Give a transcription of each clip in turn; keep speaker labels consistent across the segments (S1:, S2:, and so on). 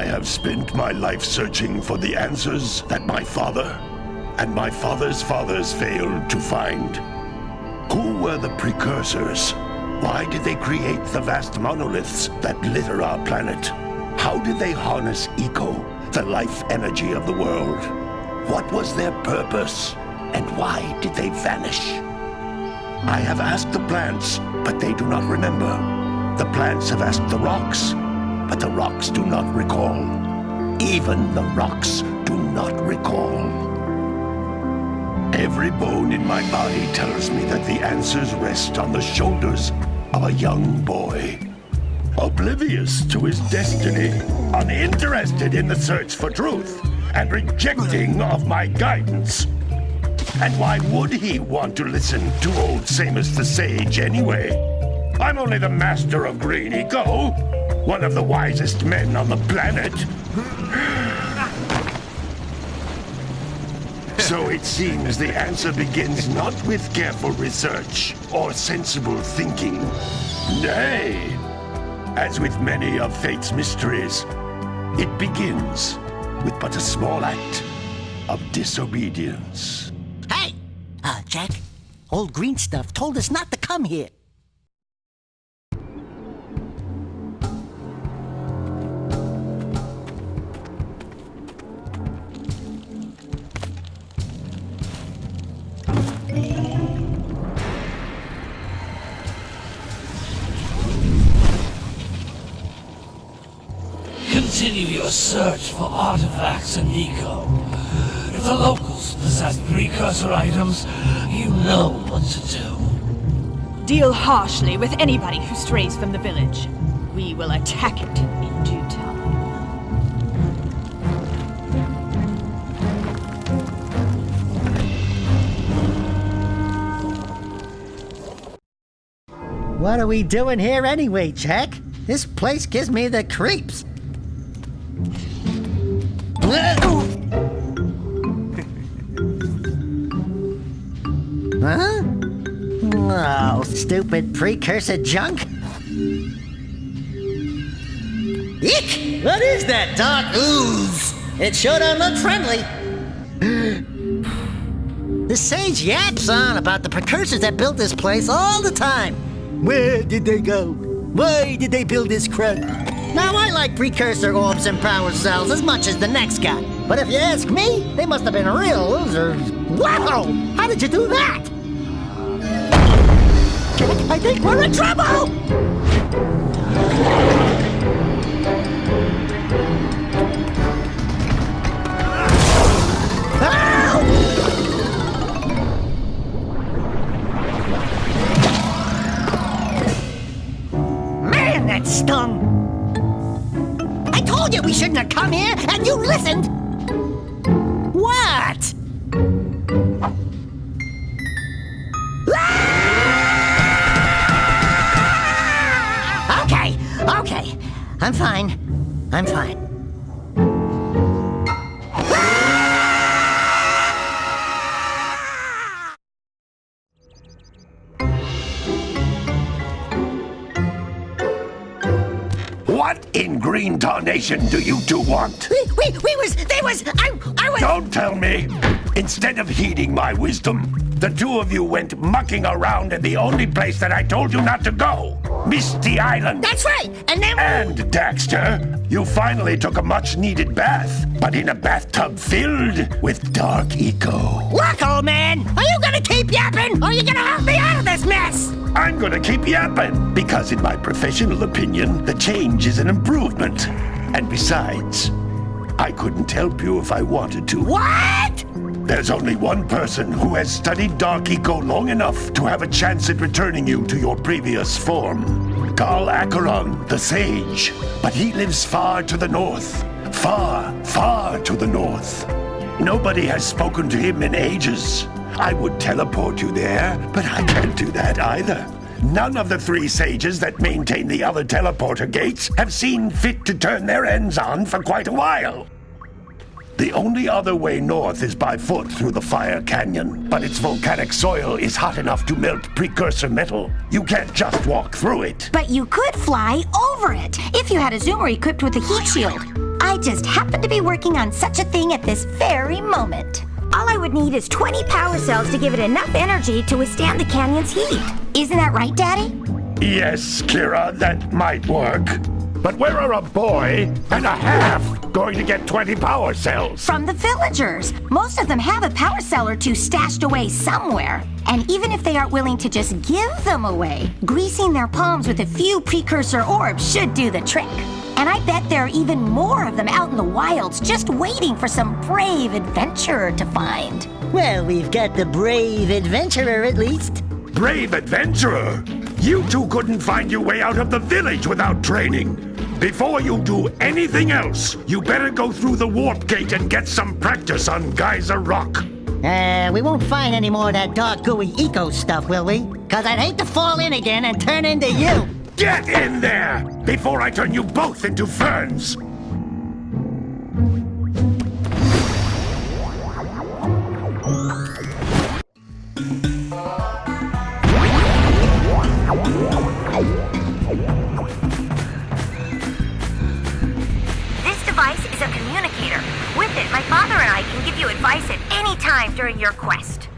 S1: I have spent my life searching for the answers that my father and my father's fathers failed to find. Who were the precursors? Why did they create the vast monoliths that litter our planet? How did they harness eco, the life energy of the world? What was their purpose? And why did they vanish? I have asked the plants, but they do not remember. The plants have asked the rocks, but the rocks do not recall. Even the rocks do not recall. Every bone in my body tells me that the answers rest on the shoulders of a young boy. Oblivious to his destiny, uninterested in the search for truth, and rejecting of my guidance. And why would he want to listen to old Samus the Sage anyway? I'm only the master of green eco, one of the wisest men on the planet. So it seems the answer begins not with careful research or sensible thinking. Nay, as with many of fate's mysteries, it begins with but a small act of disobedience.
S2: Hey! Jak, old green stuff told us not to come here.
S3: Continue your search for artifacts and eco. If the locals possess precursor items, you know what to do.
S4: Deal harshly with anybody who strays from the village. We will attack it in due time.
S2: What are we doing here anyway, Jak? This place gives me the creeps. Huh? Oh, stupid precursor junk. Eek! What is that dark ooze? It sure don't look friendly. The sage yaps on about the precursors that built this place all the time. Where did they go? Why did they build this crud? Now, I like precursor orbs and power cells as much as the next guy. But if you ask me, they must have been real losers. Wow! How did you do that? Jak, I think we're in trouble! Man, that stung! I told you we shouldn't have come here, and you listened! What? Okay. I'm fine.
S1: What in green tarnation do you two want?
S2: I was...
S1: Don't tell me! Instead of heeding my wisdom, the two of you went mucking around in the only place that I told you not to go. Misty Island.
S2: That's right, and then...
S1: And, Daxter, you finally took a much-needed bath, but in a bathtub filled with dark eco.
S2: Look, old man, are you gonna keep yapping, or are you gonna help me out of this mess?
S1: I'm gonna keep yapping, because in my professional opinion, the change is an improvement. And besides, I couldn't help you if I wanted to.
S2: What?
S1: There's only one person who has studied Dark Eco long enough to have a chance at returning you to your previous form. Carl Acheron, the Sage. But he lives far to the north. Far, far to the north. Nobody has spoken to him in ages. I would teleport you there, but I can't do that either. None of the three sages that maintain the other teleporter gates have seen fit to turn their ends on for quite a while. The only other way north is by foot through the Fire Canyon, but its volcanic soil is hot enough to melt precursor metal. You can't just walk through it.
S5: But you could fly over it, if you had a zoomer equipped with a heat shield. I just happen to be working on such a thing at this very moment. All I would need is 20 power cells to give it enough energy to withstand the canyon's heat. Isn't that right, Daddy?
S1: Yes, Kira, that might work. But where are a boy and a half going to get 20 power cells?
S5: From the villagers. Most of them have a power cell or two stashed away somewhere. And even if they aren't willing to just give them away, greasing their palms with a few precursor orbs should do the trick. And I bet there are even more of them out in the wilds just waiting for some brave adventurer to find.
S2: Well, we've got the brave adventurer at least.
S1: Brave adventurer? You two couldn't find your way out of the village without training. Before you do anything else, you better go through the warp gate and get some practice on Geyser Rock.
S2: We won't find any more of that dark gooey eco stuff, will we? Cause I'd hate to fall in again and turn into you.
S1: Get in there before I turn you both into ferns.
S5: This device is a communicator. With it, my father and I can give you advice at any time during your quest.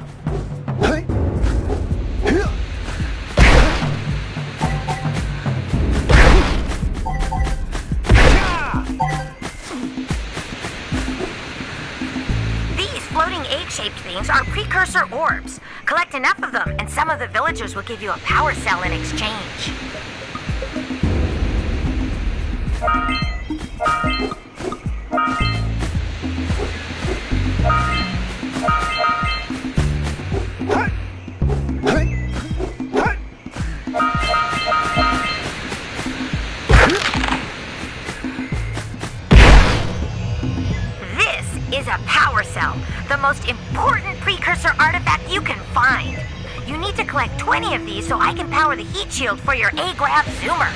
S5: These floating egg-shaped things are precursor orbs. Collect enough of them, and some of the villagers will give you a power cell in exchange. Is a power cell, the most important precursor artifact you can find. You need to collect 20 of these so I can power the heat shield for your A-Grab Zoomer.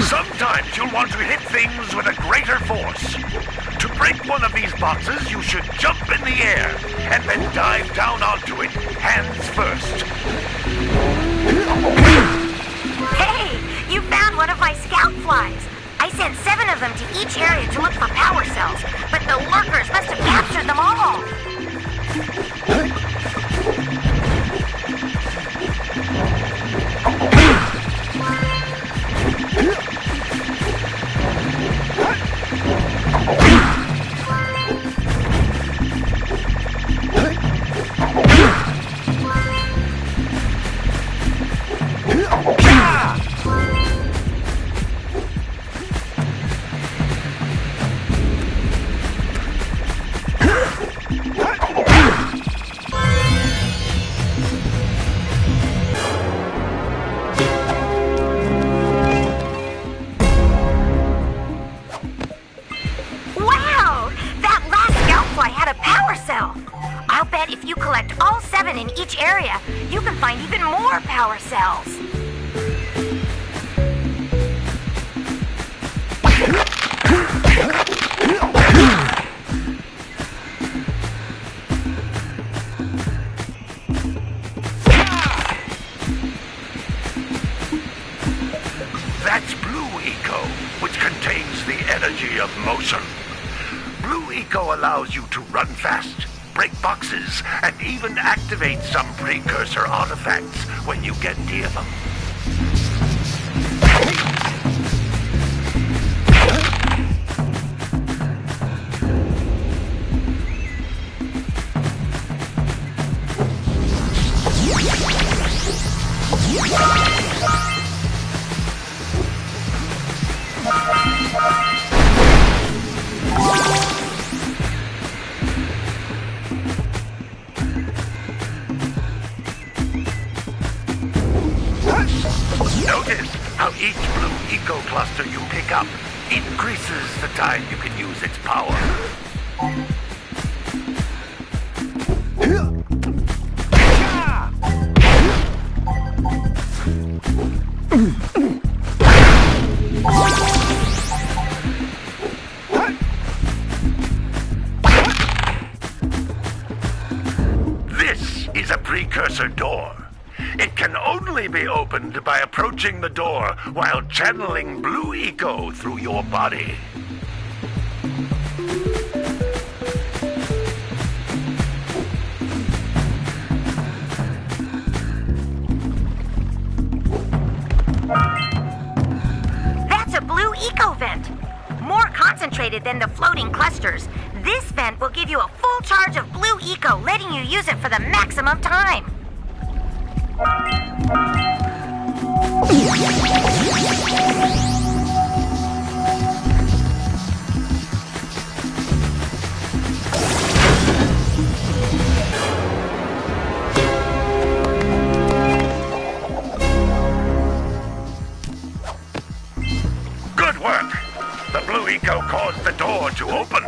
S1: Sometimes you'll want to hit things with a greater force. To break one of these boxes, you should jump in the air and then dive down onto it, hands first.
S5: Hey, you found one of my scout flies. I sent 7 of them to each area to look for power cells, but the lurkers must have captured them all. I'll bet if you collect all 7 in each area, you can find even more power cells.
S1: That's Blue Eco, which contains the energy of motion. Blue Eco allows you to run fast, break boxes, and even activate some precursor artifacts when you get near them. Notice how each blue eco cluster you pick up increases the time you can use its power. This is a precursor door. It can only be opened by approaching the door while channeling blue eco through your body.
S5: That's a blue eco vent. More concentrated than the floating clusters. This vent will give you a full charge of blue eco, letting you use it for the maximum time.
S1: Good work! The blue eco caused the door to open.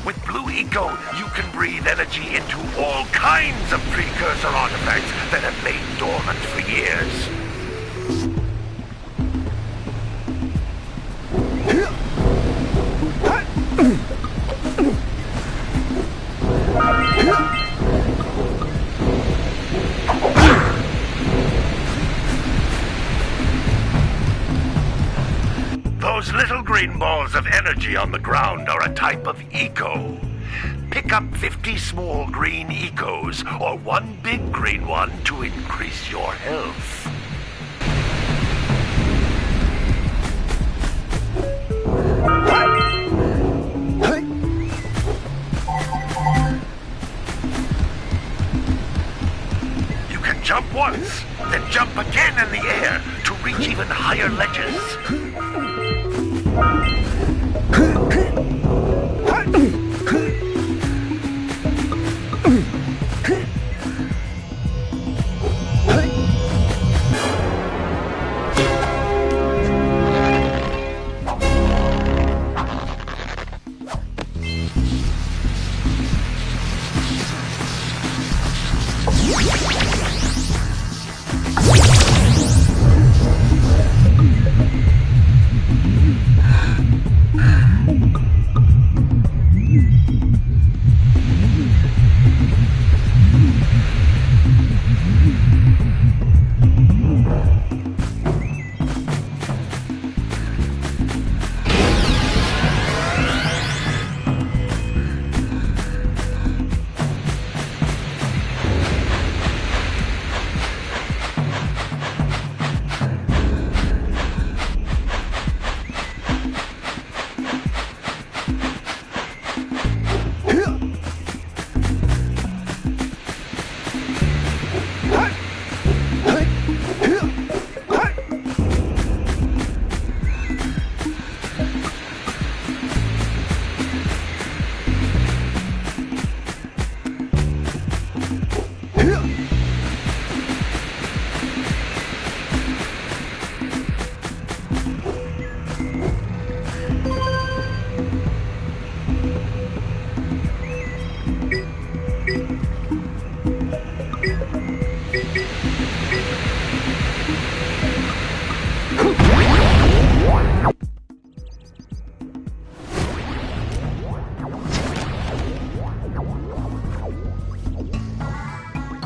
S1: With blue eco, you can breathe energy into all kinds of precursor artifacts that have lain dormant for years. Those little green balls of energy on the ground are a type of eco. Pick up 50 small green ecos or one big green one to increase your health. You can jump once, then jump again in the air to reach even higher ledges.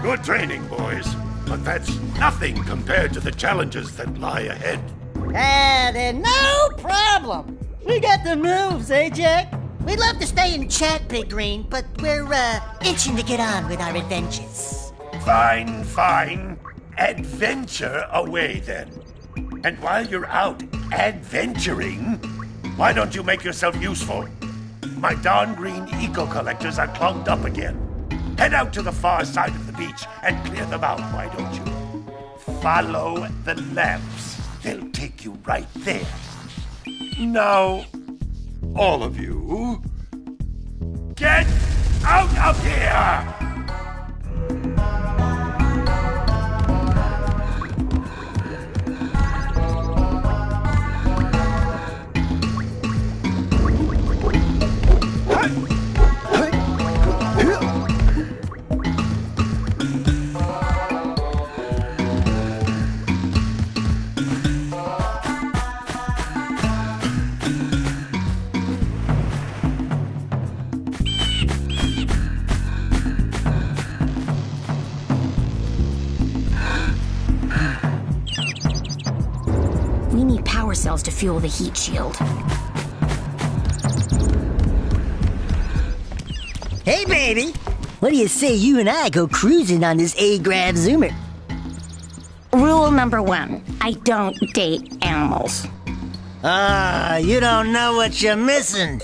S1: Good training, boys. But that's nothing compared to the challenges that lie ahead.
S2: Then no problem. We got the moves, eh, Jack? We'd love to stay and chat, Big Green, but we're, itching to get on with our adventures.
S1: Fine, fine. Adventure away, then. And while you're out adventuring, why don't you make yourself useful? My darn green eco-collectors are clogged up again. Head out to the far side of the beach and clear them out, why don't you? Follow the lamps. They'll take you right there. Now, all of you, get out of here!
S5: We need power cells to fuel the heat shield.
S2: Hey, baby! What do you say you and I go cruising on this A-Grav Zoomer?
S5: Rule number 1, I don't date animals.
S2: Ah, you don't know what you're missing.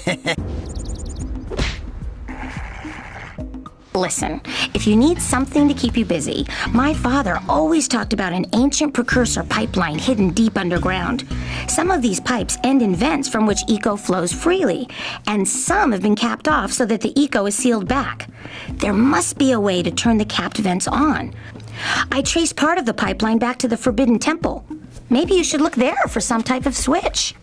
S5: Listen, if you need something to keep you busy, my father always talked about an ancient precursor pipeline hidden deep underground. Some of these pipes end in vents from which eco flows freely, and some have been capped off so that the eco is sealed back. There must be a way to turn the capped vents on. I traced part of the pipeline back to the Forbidden Temple. Maybe you should look there for some type of switch.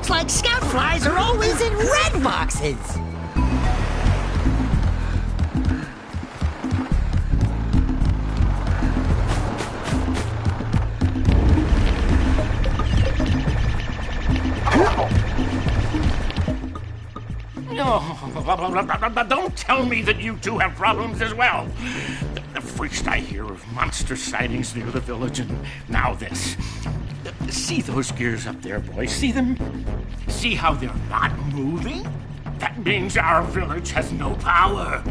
S2: Like scout flies are always in red boxes.
S3: Don't tell me that you two have problems as well. First I hear of monster sightings near the village, and now this. See those gears up there, boys? See them? See how they're not moving? That means our village has no power.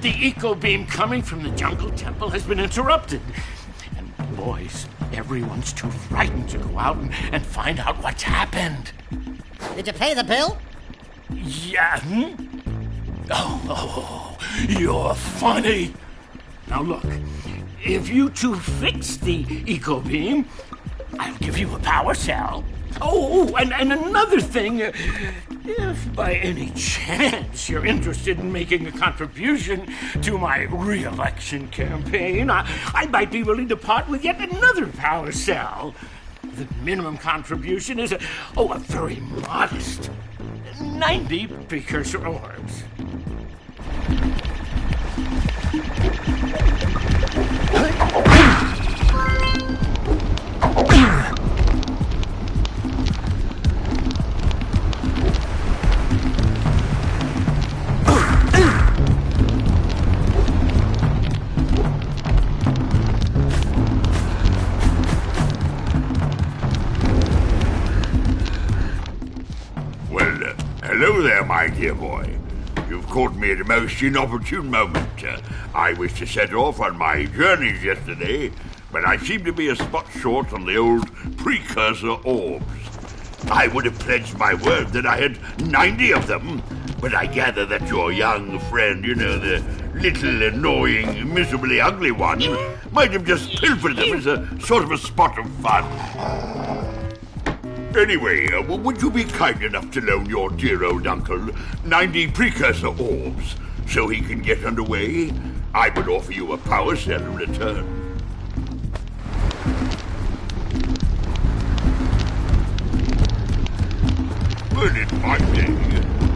S3: The eco beam coming from the jungle temple has been interrupted. And boys, everyone's too frightened to go out and find out what's happened.
S2: Did you pay the bill?
S3: Yeah. Oh, you're funny. Now look, if you two fix the eco beam, I'll give you a power cell. Oh, and another thing, if by any chance you're interested in making a contribution to my re-election campaign, I might be willing to part with yet another power cell. The minimum contribution is a very modest 90 precursor orbs.
S6: Hello there, my dear boy. You've caught me at a most inopportune moment. I was to set off on my journeys yesterday, but I seem to be a spot short on the old precursor orbs. I would have pledged my word that I had 90 of them, but I gather that your young friend, the little annoying, miserably ugly one, might have just pilfered them as a sort of a spot of fun. Anyway, would you be kind enough to loan your dear old uncle 90 precursor orbs so he can get underway? I would offer you a power cell in return. Even in my day,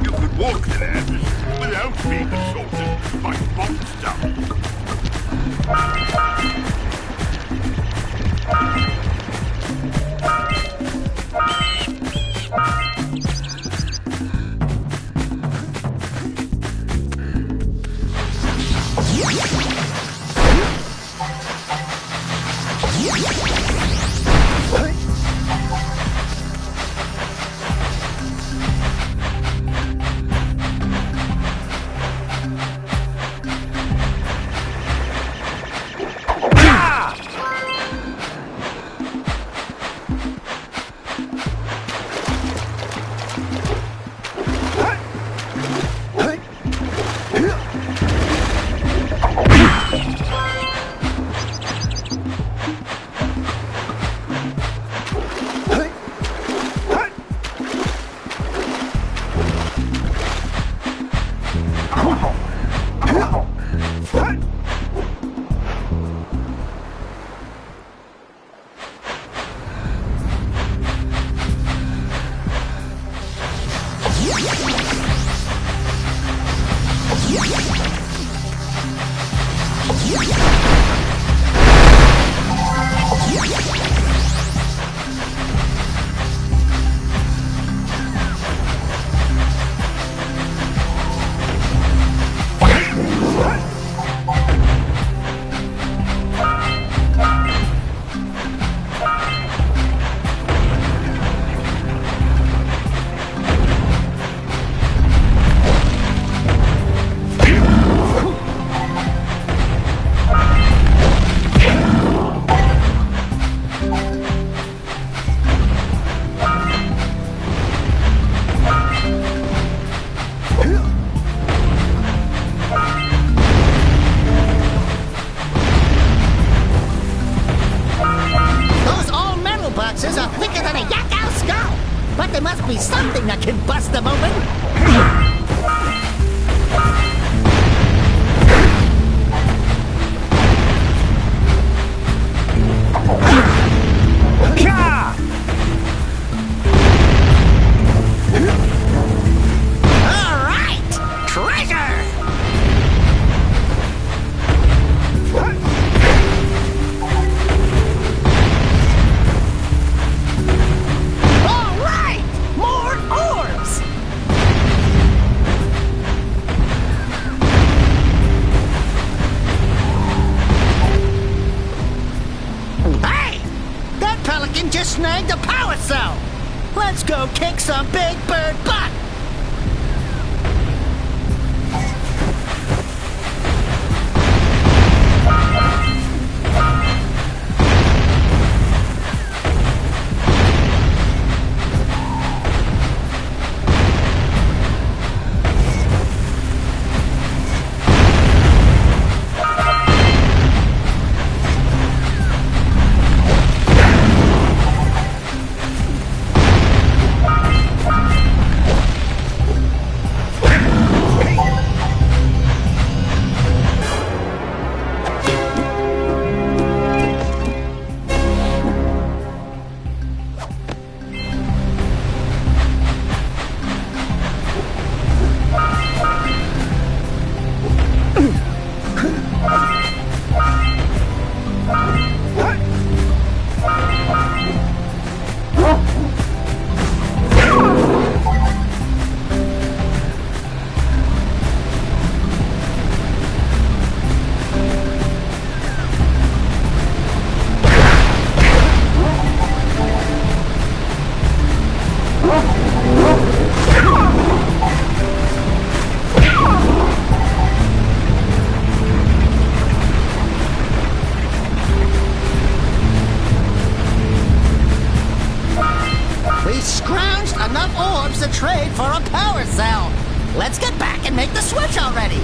S6: you could walk the lands without being assaulted by monsters.
S2: Something that can bust them open! Snagged a power cell! Let's go kick some big bird butt! To trade for a power cell. Let's get back and make the switch already.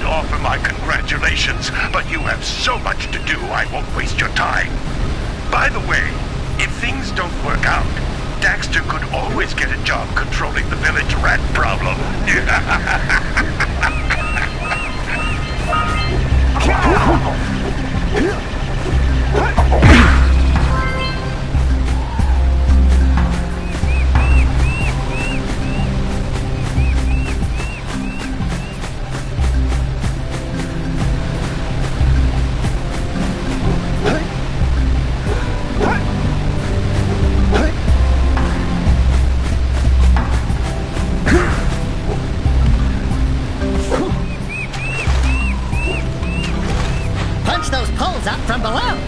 S1: offer my congratulations, but you have so much to do I won't waste your time. By the way, if things don't work out, Daxter could always get a job controlling the village rat problem.
S2: Punch those poles up from below.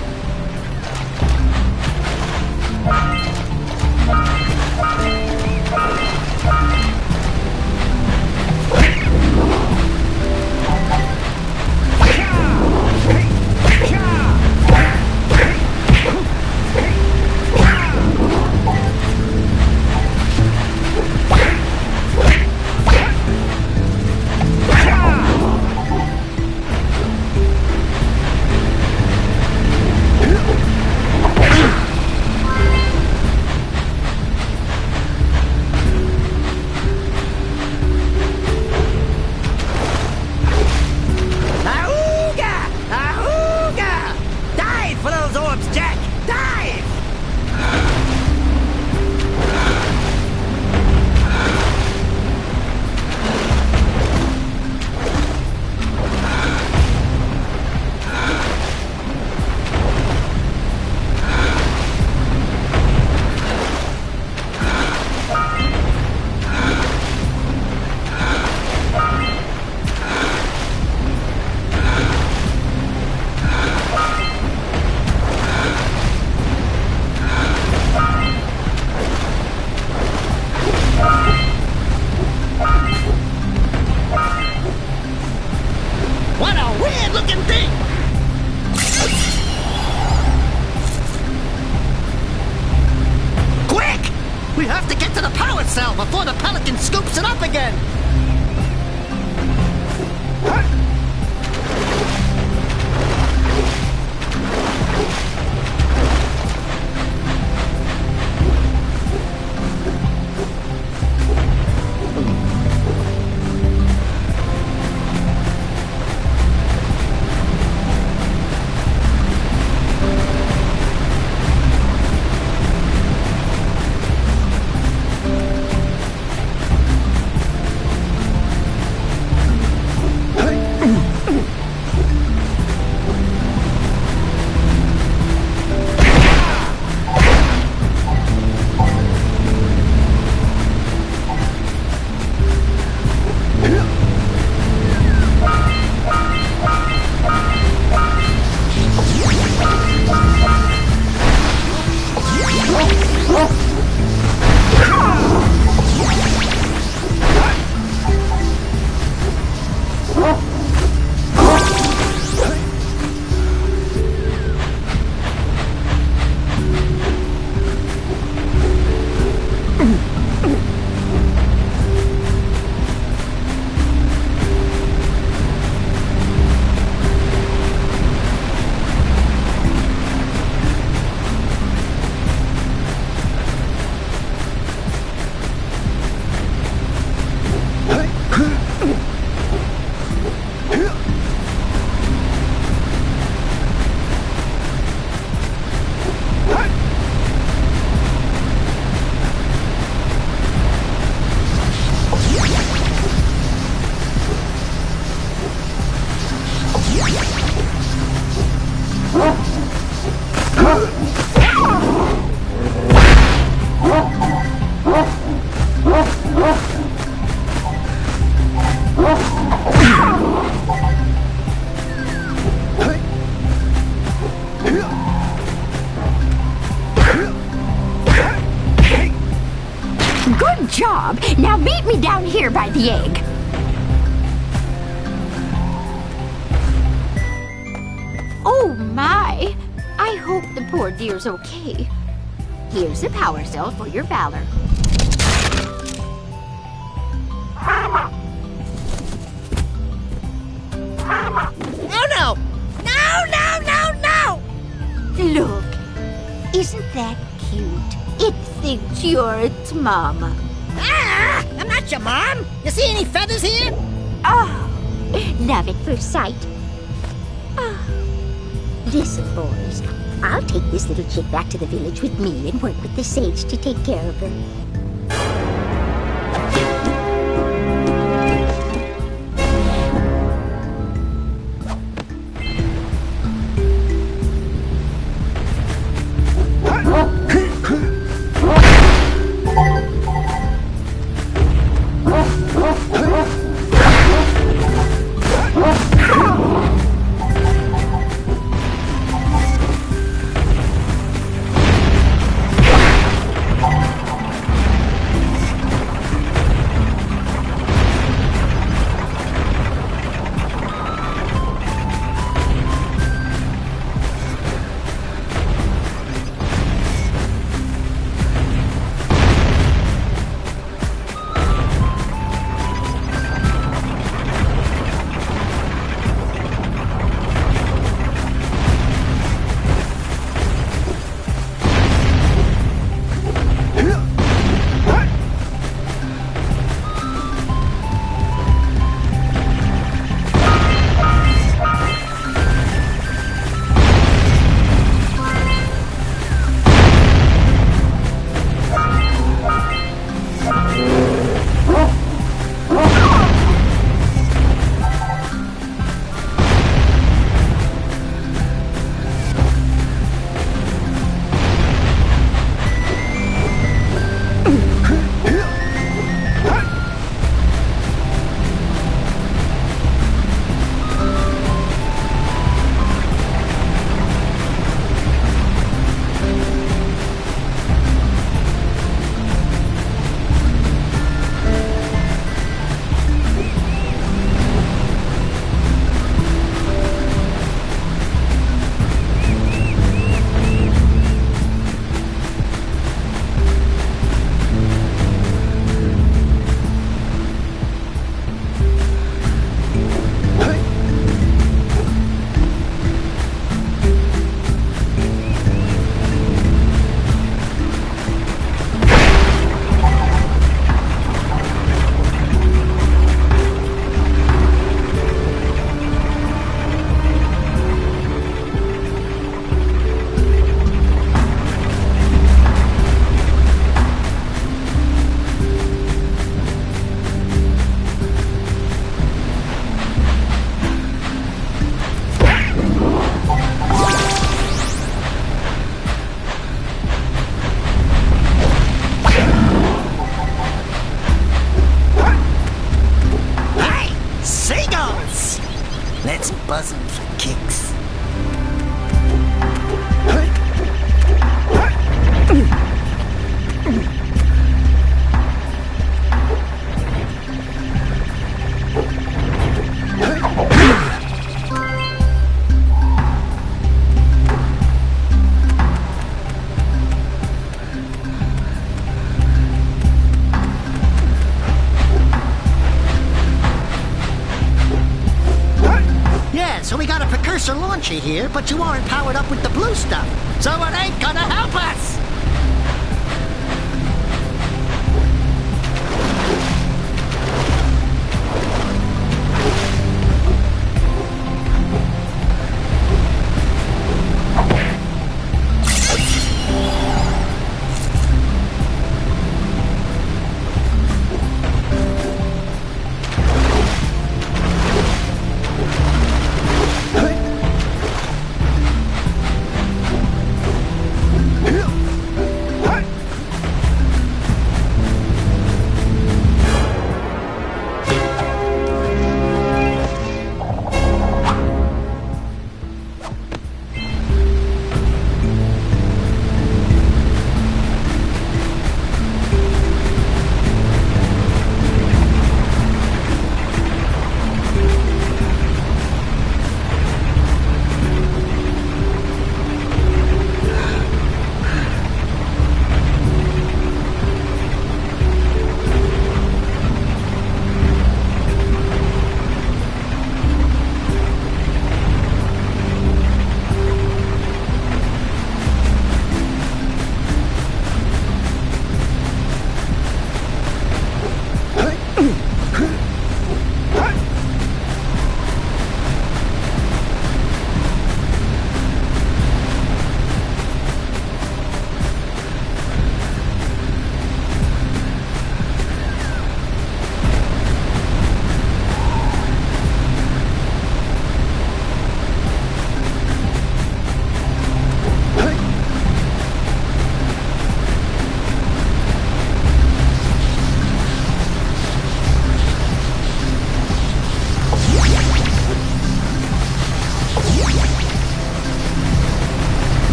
S2: We have to get to the power cell before the Pelican scoops it up again!
S5: Good job! Now meet me down here by the egg. Oh my! I hope the poor dear's okay. Here's a power cell for your valor.
S7: Isn't that cute? It thinks you're its mama.
S2: Ah! I'm not your mom! You see any feathers here?
S7: Oh, love at first sight. Oh. Listen, boys. I'll take this little chick back to the village with me and work with the sage to take care of her.
S2: Let's buzz him for kicks. So we got a precursor launcher here, but you aren't powered up with the blue stuff. So it ain't gonna help us!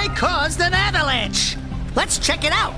S2: I caused an avalanche. Let's check it out.